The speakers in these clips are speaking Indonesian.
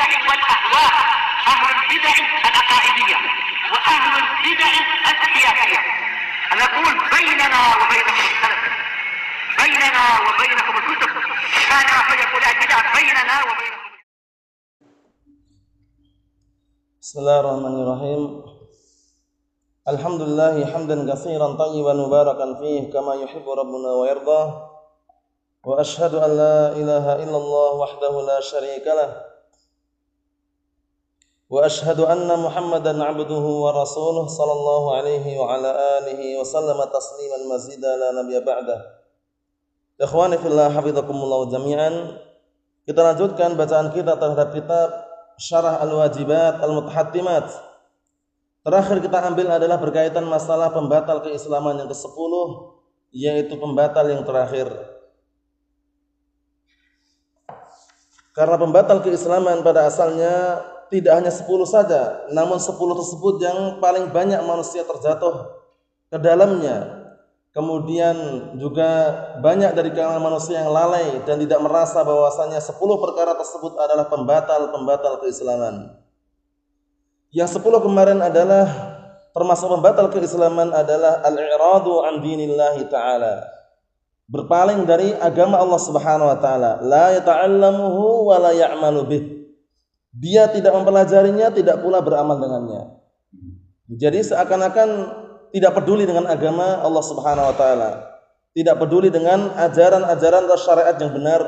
البدع والأهواء، أهل البدع العقائدية وأهل البدع السياسية. نقول بيننا وبينكم السلف، بيننا وبينكم الكتب، كان فيقول البدع بيننا وبينكم. Bismillahirrahmanirrahim. Alhamdulillah hamdan katsiran tayyiban mubarakan fihi kama yuhibbu rabbuna wa yardah. Wa asyhadu an la ilaha illallah wahdahu la syarika lah. Wa asyhadu anna Muhammadan 'abduhu wa rasuluh sallallahu alaihi wa ala alihi wa sallama tasliman mazida la nabiyya ba'dah. Ikhwani fillah hafizakumullah jami'an. Kita lanjutkan bacaan kita terhadap kitab Syarah Al-Wajibat Al-Mutahattimat. Terakhir kita ambil adalah berkaitan masalah pembatal keislaman yang ke-10, yaitu pembatal yang terakhir. Karena pembatal keislaman pada asalnya tidak hanya 10 saja, namun 10 tersebut yang paling banyak manusia terjatuh ke dalamnya. Kemudian juga banyak dari kalangan manusia yang lalai dan tidak merasa bahwasanya 10 perkara tersebut adalah pembatal keislaman. Yang 10 kemarin adalah termasuk pembatal keislaman adalah al-i'radu an dinillahi ta'ala. Berpaling dari agama Allah Subhanahu wa taala, la yata'allamuhu wa la ya'malu bih. Dia tidak mempelajarinya, tidak pula beramal dengannya. Jadi seakan-akan tidak peduli dengan agama Allah Subhanahu wa taala, tidak peduli dengan ajaran-ajaran atau syariat yang benar,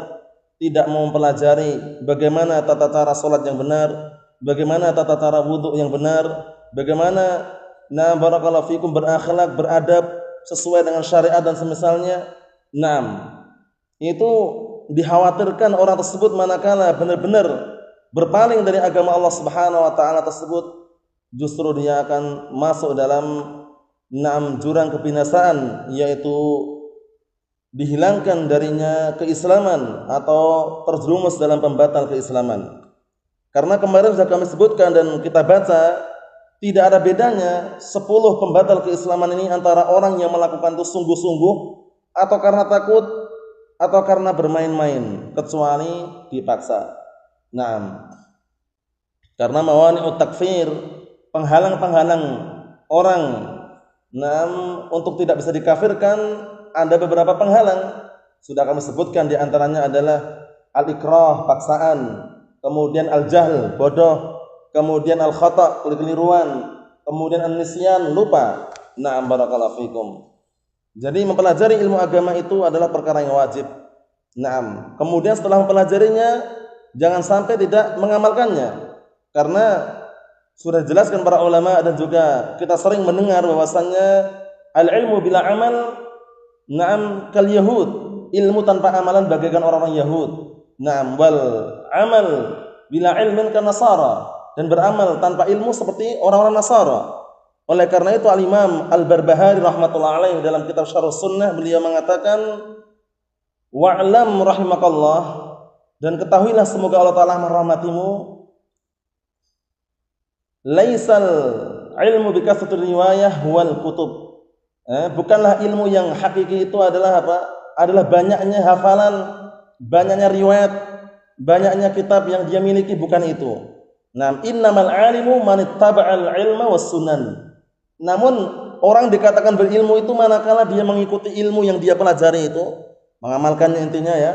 tidak mau mempelajari bagaimana tata cara salat yang benar, bagaimana tata cara wudu yang benar, bagaimana barakallahu fikum berakhlak, beradab sesuai dengan syariat dan semisalnya. Itu dikhawatirkan orang tersebut manakala benar-benar berpaling dari agama Allah Subhanahu wa taala tersebut, justru dia akan masuk dalam jurang kebinasaan, yaitu dihilangkan darinya keislaman atau terjerumus dalam pembatal keislaman. Karena kemarin sudah kami sebutkan dan kita baca, tidak ada bedanya 10 pembatal keislaman ini antara orang yang melakukan itu sungguh-sungguh atau karena takut atau karena bermain-main, kecuali dipaksa. Karena mawani'ut takfir, penghalang-penghalang orang untuk tidak bisa dikafirkan, ada beberapa penghalang. Sudah kami sebutkan, di antaranya adalah al-ikrah, paksaan, kemudian al-jahl, bodoh, kemudian al-khata', kekeliruan, kemudian an-nisyan, lupa. Barakallahu fikum. Jadi mempelajari ilmu agama itu adalah perkara yang wajib. Kemudian setelah mempelajarinya, jangan sampai tidak mengamalkannya. Karena sudah jelaskan para ulama dan juga kita sering mendengar bahwasannya al-ilmu bila amal kal yahud, ilmu tanpa amalan bagaikan orang-orang Yahud. Wal amal bila ilmin kan nasara, dan beramal tanpa ilmu seperti orang-orang Nasara. Oleh karena itu al-Imam Al-Barbahari rahmatullah alaih dalam kitab Syarh Sunnah beliau mengatakan, wa'lam rahimakallah, dan ketahuilah semoga Allah Ta'ala merahmatimu, laisal ilmu bikasratir riwayah wal kutub. Bukanlah ilmu yang hakiki itu adalah apa? Adalah banyaknya hafalan, banyaknya riwayat, banyaknya kitab yang dia miliki, bukan itu. Innamal alimu man ittaba'al ilma was sunan. Namun orang dikatakan berilmu itu manakala dia mengikuti ilmu yang dia pelajari itu, mengamalkannya intinya ya,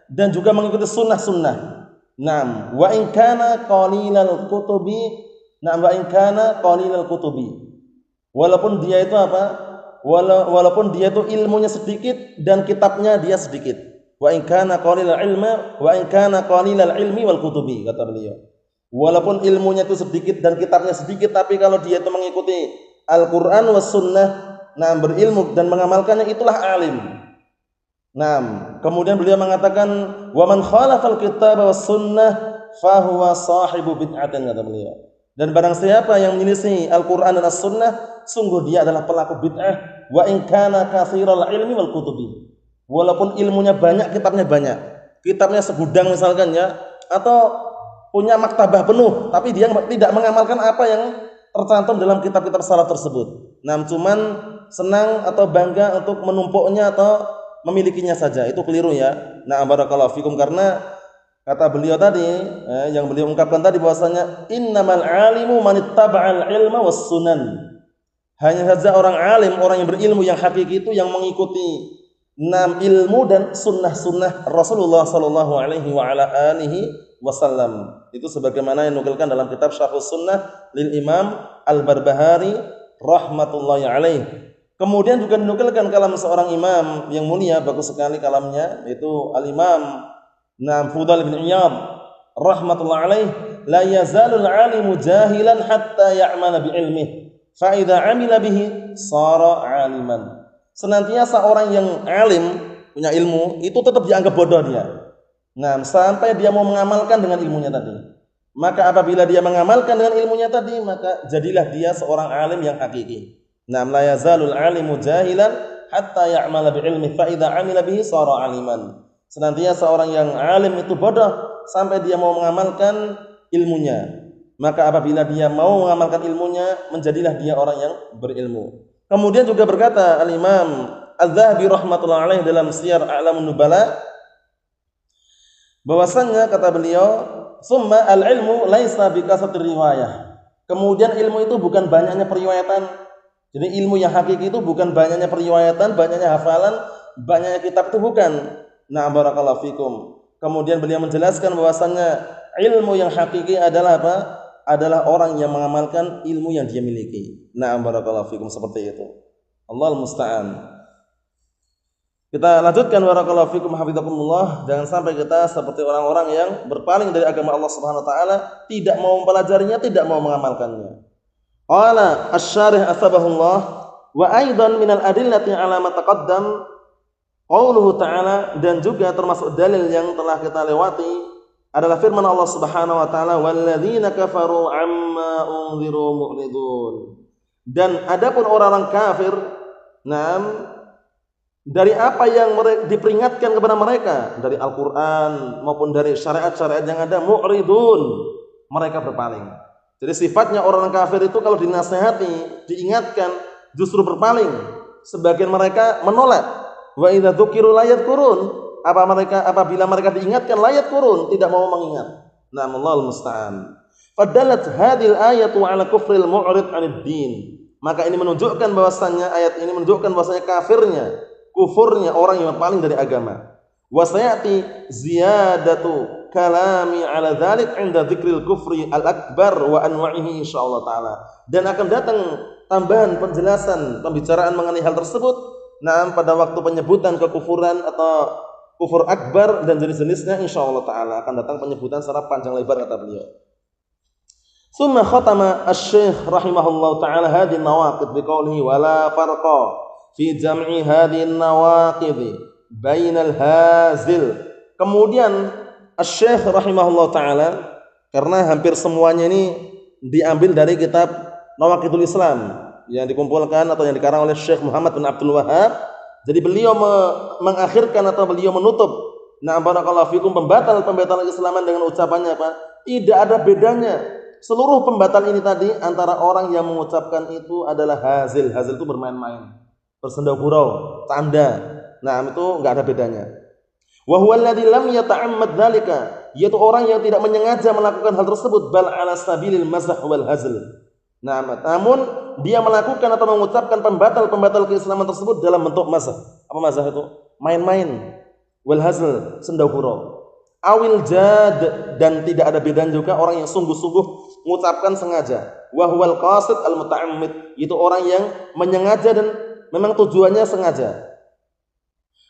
dan juga mengikuti sunnah-sunnah. Wa in kana qalilal kutubi, wa in kana qalilal kutubi. Walaupun dia itu apa? Walaupun dia itu ilmunya sedikit dan kitabnya dia sedikit. Wa in kana qalilal ilma, wa in kana qalilal ilmi wal kutubi, kata beliau. Walaupun ilmunya itu sedikit dan kitabnya sedikit, tapi kalau dia itu mengikuti Al-Quran was sunnah, berilmu dan mengamalkannya, itulah alim. Kemudian beliau mengatakan, wa man khalafal kitab was sunnah fahuwa sahibu bid'atin, kata beliau. Dan barang siapa yang menyelisih Al-Quran dan as-sunnah, sungguh dia adalah pelaku bid'ah. Wa in kana katsiral ilmi wal kutubi. Walaupun ilmunya banyak, kitabnya banyak. Kitabnya segudang misalkan ya, atau punya maktabah penuh, tapi dia tidak mengamalkan apa yang tercantum dalam kitab-kitab salaf tersebut. Cuman senang atau bangga untuk menumpuknya atau memilikinya saja. Itu keliru ya. Barakallahu fikum, karena Kata beliau tadi, yang beliau ungkapkan tadi bahwasanya innamal alimu manittaba'al ilma was sunan. Hanya saja orang alim, orang yang berilmu yang hakiki itu yang mengikuti ilmu dan sunnah-sunnah Rasulullah sallallahu alaihi wa ala alihi wasallam. Itu sebagaimana yang nukilkan dalam kitab Syarhus Sunnah lil Imam Al-Barbahari rahmatullahi alaih. Kemudian juga dinukilkan kalam seorang imam yang mulia, bagus sekali kalamnya, yaitu Al-Imam Fudail bin Iyad rahmatullahi alaih, la yazalul alimu jahilan hatta ya'mala bi ilmihi fa idza 'amila bihi sara 'aliman. Senantiasa orang yang alim, punya ilmu, itu tetap dianggap bodoh dia. Sampai dia mau mengamalkan dengan ilmunya tadi. Maka apabila dia mengamalkan dengan ilmunya tadi, maka jadilah dia seorang alim yang hakiki. La yazalul alimu jahilan hatta ya'mala bi ilmihi fa idza 'amila bihi sara 'aliman. Senantiasa orang yang alim itu bodoh sampai dia mau mengamalkan ilmunya. Maka apabila dia mau mengamalkan ilmunya, menjadilah dia orang yang berilmu. Kemudian juga berkata Al-Imam Az-Zahabi rahmatullahi alaih dalam Siyar A'lamun Nubala, bahwasannya kata beliau, "Summa al-ilmu laisa bikasratir riwayah." Kemudian ilmu itu bukan banyaknya periwayatan. Jadi ilmu yang hakiki itu bukan banyaknya periwayatan, banyaknya hafalan, banyaknya kitab, itu bukan. Barakallahu fikum. Kemudian beliau menjelaskan bahwasannya ilmu yang hakiki adalah apa? Adalah orang yang mengamalkan ilmu yang dia miliki. Barakallahu fikum, seperti itu. Allahul musta'an. Kita lanjutkan, barakallahu fikum hafizakumullah. Jangan sampai kita seperti orang-orang yang berpaling dari agama Allah Subhanahu wa taala, tidak mau mempelajarinya, tidak mau mengamalkannya. Qala asy-syarih asbahullah wa aidan minal adillati ala ma taqaddam qauluhu ta'ala, dan juga termasuk dalil yang telah kita lewati adalah firman Allah Subhanahu wa taala, walladzina kafaru amma unziru mu'ridun. Dan adapun orang-orang kafir, dari apa yang diperingatkan kepada mereka dari Al-Qur'an maupun dari syariat-syariat yang ada, mu'ridun, mereka berpaling. Jadi sifatnya orang kafir itu kalau dinasihati, diingatkan, justru berpaling. Sebagian mereka menolak. Wa idza dzukiru la yadhkurun. Apabila mereka diingatkan la yadhkurun, tidak mau mengingat. Allahul musta'an. Fadalat hadhil ayatu ala kufril mu'rid 'anid din. Maka ini menunjukkan bahwasannya, ayat ini menunjukkan bahwasannya kafirnya, kufurnya orang yang paling dari agama. Wa sayati ziyadatu kalami ala dzalik 'inda dzikril kufri al-akbar wa anwa'ihi insyaallah taala. Dan akan datang tambahan penjelasan pembicaraan mengenai hal tersebut pada waktu penyebutan kekufuran atau kufur akbar dan jenis-jenisnya, insyaallah taala akan datang penyebutan secara panjang lebar, kata beliau. Summa khatama asy-syekh rahimahullahu taala hadhihi nawaqid biqaulihi wala farqa fi jam'i hadhihi nawaqid bainal hazil. Kemudian asy-syekh rahimahullahu taala, karena hampir semuanya ini diambil dari kitab Nawaqidul Islam yang dikumpulkan atau yang dikarang oleh Syekh Muhammad bin Abdul Wahhab. Jadi beliau mengakhirkan atau beliau menutup barakallahu fikum pembatal keislaman dengan ucapannya apa? Tidak ada bedanya seluruh pembatal ini tadi antara orang yang mengucapkan itu adalah hazil. Hazil itu bermain-main, bersenda gurau, canda. Itu enggak ada bedanya. Wa huwa alladzi lam yata'ammad dzalika, yaitu orang yang tidak menyengaja melakukan hal tersebut, bal ala sabilil mazah wal hazl. Namun dia melakukan atau mengucapkan pembatal keislaman tersebut dalam bentuk mazah. Apa mazah itu? Main-main. Wal hazl, senda gurau. Awil jad, dan tidak ada bedanya juga orang yang sungguh-sungguh mengucapkan sengaja. Wa huwal qasid al muta'ammid, itu orang yang menyengaja dan memang tujuannya sengaja.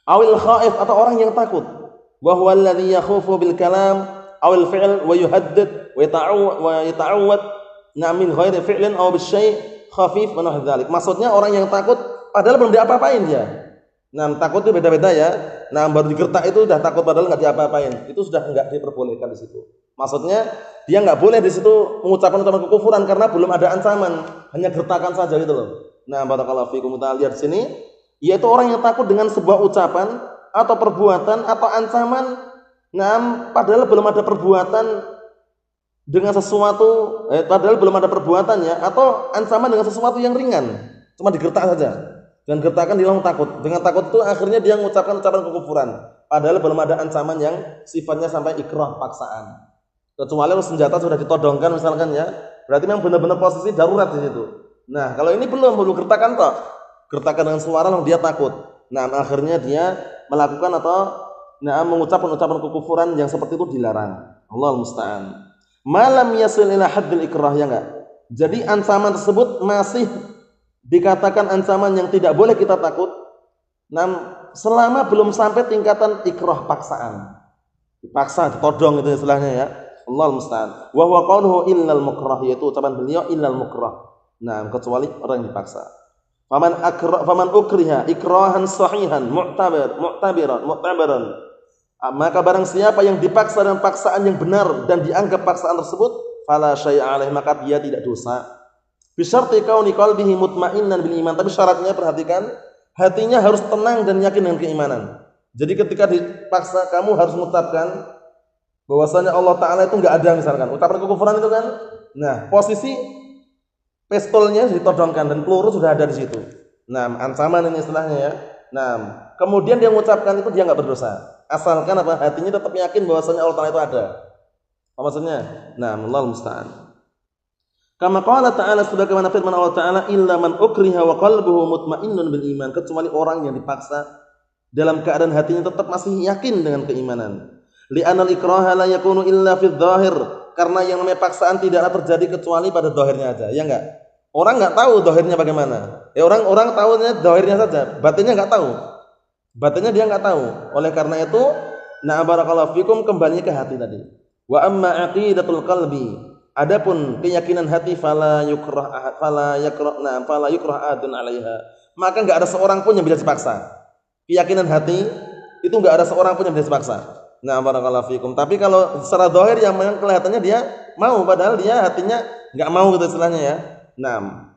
Awil khaif, atau orang yang takut. Wa huwal ladzi yakhufu bil kalam awil fi'l wa yuhaddid wa yata'awwad min ghairi fi'lin aw bisyai' khafif wa nahwu dzalik. Maksudnya orang yang takut padahal belum diapa-apain dia. Takut itu beda-beda ya. Baru digertak itu sudah takut padahal enggak diapa-apain. Itu sudah enggak diperbolehkan di situ. Maksudnya dia enggak boleh di situ mengucapkan ucapan kekufuran karena belum ada ancaman, hanya gertakan saja gitu loh. Barakallahu fikum. Kita lihat sini, yaitu orang yang takut dengan sebuah ucapan atau perbuatan atau ancaman, padahal belum ada perbuatan dengan sesuatu, padahal belum ada perbuatannya, atau ancaman dengan sesuatu yang ringan, cuma digertak saja. Dengan gertakan dia langsung takut. Dengan takut itu akhirnya dia mengucapkan ucapan kekufuran. Padahal belum ada ancaman yang sifatnya sampai ikrah paksaan. Kecuali senjata sudah ditodongkan misalkan ya, berarti memang benar-benar posisi darurat di situ. Nah, kalau ini belum gertakan toh. Gertakan dengan suara lalu dia takut. Nah, akhirnya dia melakukan atau mengucapkan ucapan kekufuran yang seperti itu dilarang. Allahul musta'an. Malam yasil ila haddil ikrah, ya enggak? Jadi ancaman tersebut masih dikatakan ancaman yang tidak boleh kita takut. Selama belum sampai tingkatan ikrah paksaan. Dipaksa, ditodong itu istilahnya ya. Allahul musta'an. Wa huwa qauluhu illal mukrah, yaitu ucapan beliau illal mukrah. Nah, kecuali orang yang dipaksa. Faman ukriha ikrahan sahihan mu'tabiran. Maka barang siapa yang dipaksa dengan paksaan yang benar dan dianggap paksaan tersebut fala syai'a alaih, maka dia tidak dosa. Bi syarti kauni qalbihi mutmainnan bil iman, tapi syaratnya perhatikan, hatinya harus tenang dan yakin dengan keimanan. Jadi ketika dipaksa kamu harus mengucapkan bahwasanya Allah Ta'ala itu enggak ada, misalkan ucapan kekufuran itu kan. Nah, posisi pistolnya ditodongkan dan peluru sudah ada di situ. Nah, ancaman ini istilahnya ya. Nah, kemudian dia mengucapkan itu, dia enggak berdosa. Asalkan apa? Hatinya tetap yakin bahwasanya Allah Ta'ala itu ada. Apa maksudnya? Nah, Allahul musta'an. Kama qala ta'ala, sebagaimana firman Allah Ta'ala, illa man ukriha wa qalbuhu mutmainnun bil iman, kecuali orang yang dipaksa dalam keadaan hatinya tetap masih yakin dengan keimanan. Li'anal ikraha la yakunu illa fi dzahir, karena yang namanya paksaan tidaklah terjadi kecuali pada zahirnya aja, ya enggak? Orang enggak tahu zahirnya bagaimana. Orang tahunya zahirnya saja, batinnya enggak tahu. Batinnya dia enggak tahu. Oleh karena itu, na barakallahu fikum, kembali ke hati tadi. Wa amma aqidatul qalbi, adapun keyakinan hati fala yukrah adun 'alaiha, maka enggak ada seorang pun yang bisa dipaksa. Keyakinan hati itu enggak ada seorang pun yang bisa dipaksa. Nah, barakallahu fikum. Tapi kalau secara zahir yang kelihatannya dia mau, padahal dia hatinya enggak mau gitu istilahnya ya. Naam.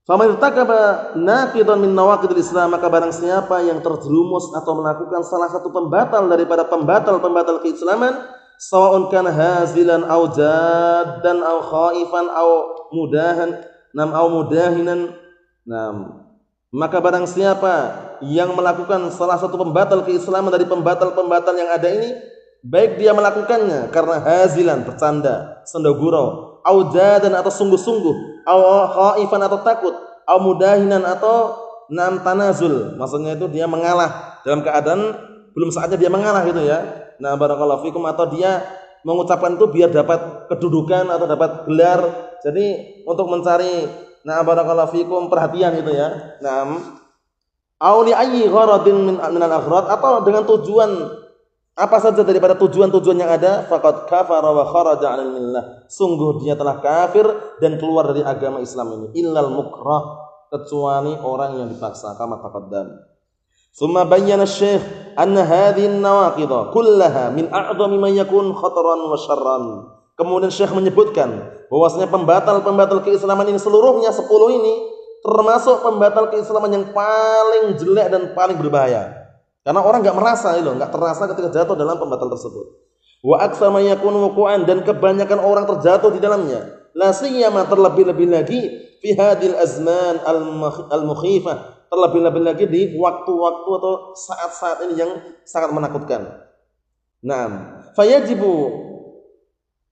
Faman irtakaba naqidan min nawaqidil Islam, maka barang siapa yang terjerumus atau melakukan salah satu pembatal daripada pembatal keislaman, sawa'un kana hazilan aw jaddan aw khaifan aw mudahinan. Maka barang siapa yang melakukan salah satu pembatal keislaman dari pembatal-pembatal yang ada ini, baik dia melakukannya karena hazilan, bercanda, senda gurau, au jadan atau sungguh-sungguh, au khaifan atau takut, au mudahinan atau tanazul, maksudnya itu dia mengalah dalam keadaan belum saatnya dia mengalah gitu ya. Nah, barakallahu fikum, atau dia mengucapkan itu biar dapat kedudukan atau dapat gelar. Jadi untuk mencari barakallahu fikum perhatian gitu ya. Au li ayyi gharadin min al-aghrad, atau dengan tujuan apa saja daripada tujuan-tujuan yang ada, faqad kafara wa kharaja 'anil millah, sungguh dia telah kafir dan keluar dari agama Islam ini. Illal mukrah, kecuali orang yang dipaksa, kama taqaddam. Summa bayyana asy-syekh anna hadhihi an-nawaqidha kullaha min a'dhami ma yakun khataran wa syarran. Kemudian Syekh menyebutkan bahwasanya pembatal-pembatal keislaman ini seluruhnya 10 ini termasuk pembatal keislaman yang paling jelek dan paling berbahaya. Karena orang enggak merasa enggak terasa ketika jatuh dalam pembatal tersebut. Wa aktsar ma yakun wuqu'an, dan kebanyakan orang terjatuh di dalamnya. La siyama, terlebih-lebih lagi fi hadil azman al-mukhifah, terlebih-lebih lagi di waktu-waktu atau saat-saat ini yang sangat menakutkan. Naam, fayajibu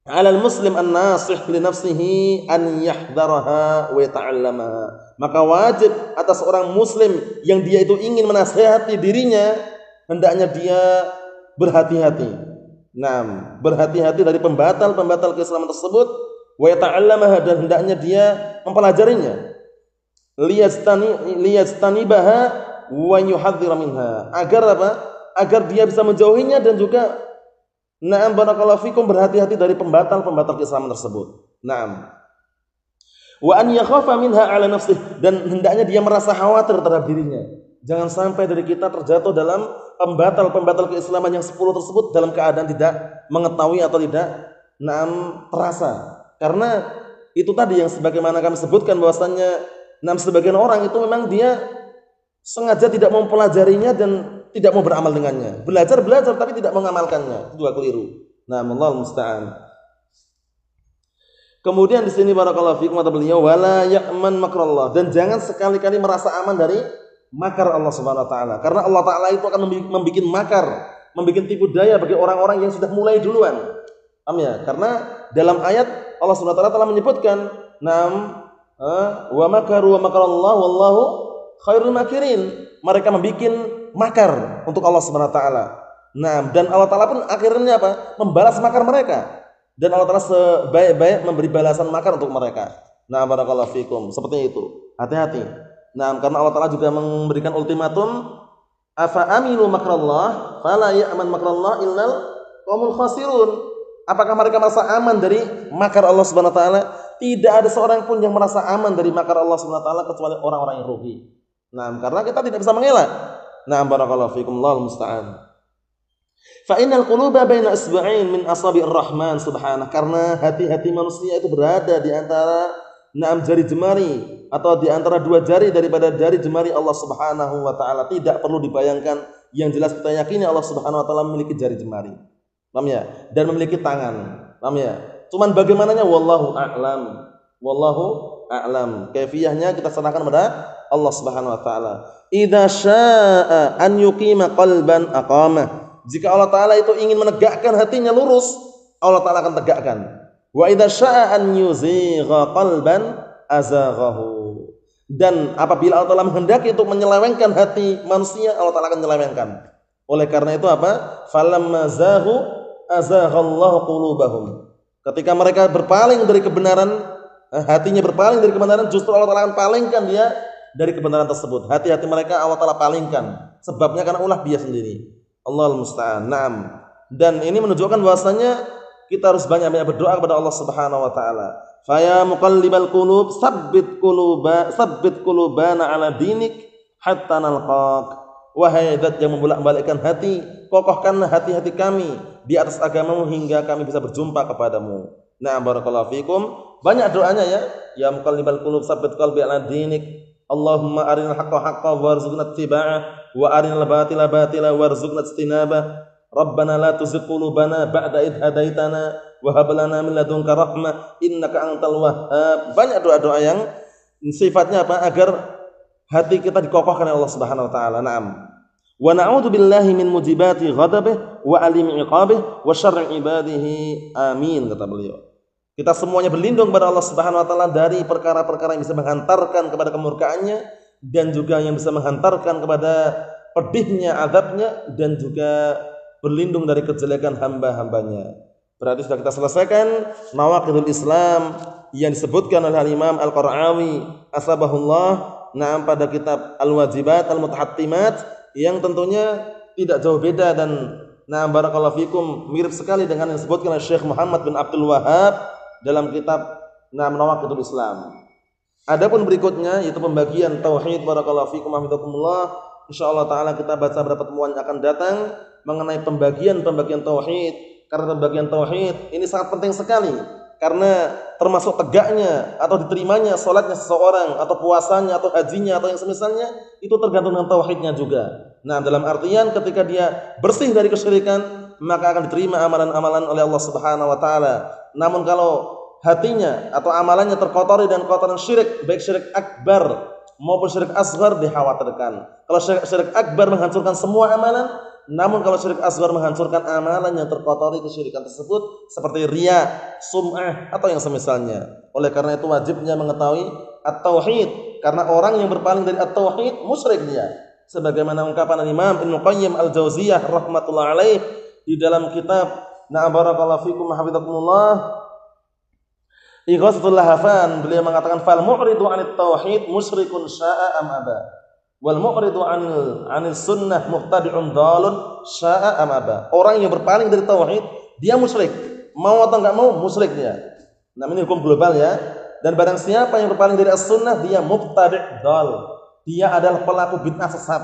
'alal muslim an-nasih li nafsihi an yahdharaha wa yata'allamaha. Maka wajib atas orang muslim yang dia itu ingin menasihati dirinya, hendaknya dia berhati-hati. Naam, berhati-hati dari pembatal-pembatal keislaman tersebut, wa yata'allamaha, dan hendaknya dia mempelajarinya. Liyastanibaha wa yuhadhdhira minha. Agar apa? Agar dia bisa menjauhinya dan juga barakallahu fikum, berhati-hati dari pembatal-pembatal keislaman tersebut. Naam. Wa an yakhafa minha 'ala nafsihi, dan hendaknya dia merasa khawatir terhadap dirinya. Jangan sampai dari kita terjatuh dalam pembatal-pembatal keislaman yang 10 tersebut dalam keadaan tidak mengetahui atau tidak terasa. Karena itu tadi yang sebagaimana kami sebutkan bahwasannya sebagian orang itu memang dia sengaja tidak mau mempelajarinya dan tidak mau beramal dengannya. Belajar tapi tidak mengamalkannya. Itu keliru. Allahul musta'an. Kemudian di sini barakallahu fikum kata beliau, wala ya'man makrallah, dan jangan sekali-kali merasa aman dari makar Allah Subhanahu wa taala. Karena Allah taala itu akan membuat makar, membuat tipu daya bagi orang-orang yang sudah mulai duluan. Paham ya? Karena dalam ayat Allah Subhanahu wa taala telah menyebutkan, "Nam wa makaru wa makarallahu wallahu khairul makirin." Mereka membuat makar untuk Allah Subhanahu wa taala. Nah, dan Allah taala pun akhirnya apa? Membalas makar mereka. Dan Allah taala sebaik-baik memberi balasan makar untuk mereka. Nah, barakallahu fikum. Seperti itu. Hati-hati. Nah, karena Allah taala juga memberikan ultimatum, afa aminu makrallah fala ya'man makrallah illal qaumul khasirun. Apakah mereka merasa aman dari makar Allah Subhanahu wa taala? Tidak ada seorang pun yang merasa aman dari makar Allah Subhanahu wa taala kecuali orang-orang yang rugi. Nah, karena kita tidak bisa mengelak. Nah, barakallahu fikum, Allahul musta'an. Fa innal quluba baina isba'in min asabi'ir rahman subhanahu. Karena hati-hati manusia itu berada di antara 6 jari jemari atau di antara 2 jari daripada jari jemari Allah Subhanahu wa taala. Tidak perlu dibayangkan, yang jelas kita yakini Allah Subhanahu wa taala memiliki jari jemari. Paham ya? Dan memiliki tangan. Paham ya? Cuman bagaimananya wallahu a'lam. Wallahu a'lam. Kaifiyahnya kita serahkan kepada Allah Subhanahu wa taala. Idza syaa'a an yuqima qalban aqamah. Jika Allah taala itu ingin menegakkan hatinya lurus, Allah taala akan tegakkan. Wa idza syaa'a an yuzigha qalban azaghahu. Dan apabila Allah taala menghendaki untuk menyelewengkan hati manusia, Allah taala akan menyelewengkan. Oleh karena itu apa? Falamma zahu azaghallahu qulubahum. Ketika mereka berpaling dari kebenaran, hatinya berpaling dari kebenaran, justru Allah taala akan palingkan dia dari kebenaran tersebut. Hati-hati mereka Allah taala palingkan. Sebabnya karena ulah dia sendiri. Allahul musta'an. Naam. Dan ini menunjukkan bahwasanya kita harus banyak-banyak berdoa kepada Allah Subhanahu wa taala. Fa ya muqallibal qulub tsabbit qulubana ala dinik hatta nalqaq. Wahai zat yang membolak-balikkan hati, kokohkanlah hati-hati kami di atas agamamu hingga kami bisa berjumpa kepadamu. Nah, barakallahu fikum. Banyak doanya ya. Ya muqallibal qulub tsabbit qalbi ala dinik. Allahumma arinal haqqa haqqan warzuqna ittiba'ah wa arinal batila batila warzuqna ijtinabah. Rabbana la tuzigh qulubana ba'da idh hadaitana wa hab lana min ladunka rahmah innaka antal wahhab. Banyak doa-doa yang sifatnya apa? Agar hati kita dikokohkan oleh Allah Subhanahu wa taala. Naam. Wa na'udzu billahi min mujibati ghadabihi wa alimi iqabihi wa syarri ibadihi. Amin, kata beliau. Kita semuanya berlindung kepada Allah Subhanahu wa taala dari perkara-perkara yang bisa menghantarkan kepada kemurkaannya dan juga yang bisa menghantarkan kepada pedihnya azabnya, dan juga berlindung dari kejelekan hamba-hambanya. Berarti sudah kita selesaikan nawaqidul Islam yang disebutkan oleh Imam Al-Qara'awi asbahullah pada kitab Al-Wajibat Al-Mutahattimat, yang tentunya tidak jauh beda dan barakallahu fikum mirip sekali dengan yang disebutkan oleh Syekh Muhammad bin Abdul Wahhab dalam kitab Nawaqidul Islam. Adapun berikutnya yaitu pembagian tauhid, barakallahu fikum hafizakumullah. Insyaallah taala kita baca beberapa pertemuan yang akan datang mengenai pembagian tauhid. Karena pembagian tauhid ini sangat penting sekali, karena termasuk tegaknya atau diterimanya salatnya seseorang atau puasanya atau hajinya atau yang semisalnya itu tergantung dengan tauhidnya juga. Nah, dalam artian ketika dia bersih dari kesyirikan, maka akan diterima amalan-amalan oleh Allah Subhanahu wa taala. Namun kalau hatinya atau amalannya terkotori dan kotoran syirik, baik syirik akbar maupun syirik asghar, dikhawatirkan. Kalau syirik akbar menghancurkan semua amalan, namun kalau syirik asghar menghancurkan amalan yang terkotori kesyirikan tersebut, seperti riya, sum'ah atau yang semisalnya. Oleh karena itu wajibnya mengetahui at-tauhid, karena orang yang berpaling dari at-tauhid musyrik dia. Sebagaimana ungkapan Imam Ibnu Qayyim Al-Jauziyah rahmatullah alaih di dalam kitab barakallahu fikum hafizakumullah Ighatsatul Lahafan, beliau mengatakan fal mu'ridu 'anit tauhid musyrikun sya'a am aba wal mu'ridu 'anil sunnah mubtadi'un dhalun sya'a am aba. Orang yang berpaling dari tauhid dia musyrik, mau atau enggak mau musyrik dia. Nah, ini hukum global ya. Dan barang siapa yang berpaling dari as-sunnah dia mubtadi' dhal. Dia adalah pelaku bid'ah sesat.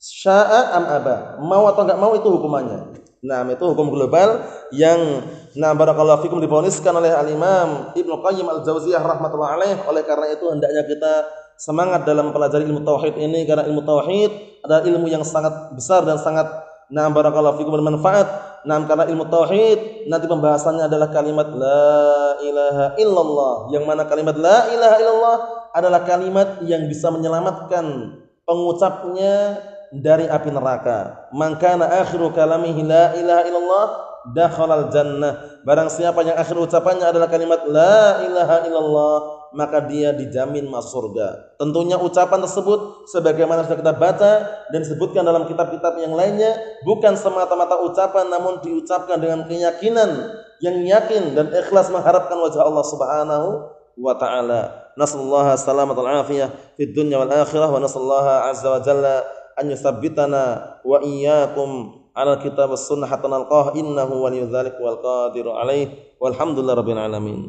Sya'a am aba, mau atau enggak mau itu hukumannya. Nah, itu hukum global yang barakallahu fikum diponiskan oleh Al-Imam Ibnu Qayyim Al-Jauziyah rahmatullah alaih. Oleh karena itu hendaknya kita semangat dalam mempelajari ilmu tauhid ini, karena ilmu tauhid adalah ilmu yang sangat besar dan sangat barakallahu fikum bermanfaat. Karena ilmu tauhid nanti pembahasannya adalah kalimat la ilaha illallah, yang mana kalimat la ilaha illallah adalah kalimat yang bisa menyelamatkan pengucapnya dari api neraka. Man kana akhiru kalamihi la ilaha illallah dakhalal jannah. Barang siapa yang akhir ucapannya adalah kalimat la ilaha illallah, maka dia dijamin masuk surga. Tentunya ucapan tersebut sebagaimana sudah kita baca dan disebutkan dalam kitab-kitab yang lainnya, bukan semata-mata ucapan namun diucapkan dengan keyakinan yang yakin dan ikhlas mengharapkan wajah Allah Subhanahu wa taala. Nasallahu salamat wal afiyah fid dunya wal akhirah wa nasallahu azza wa jalla an yuthabbitana wa iyyakum ala kitab was sunnah hatta nalqah innahu waliyudzalik wal qadiru alaih walhamdulillahi rabbil alamin.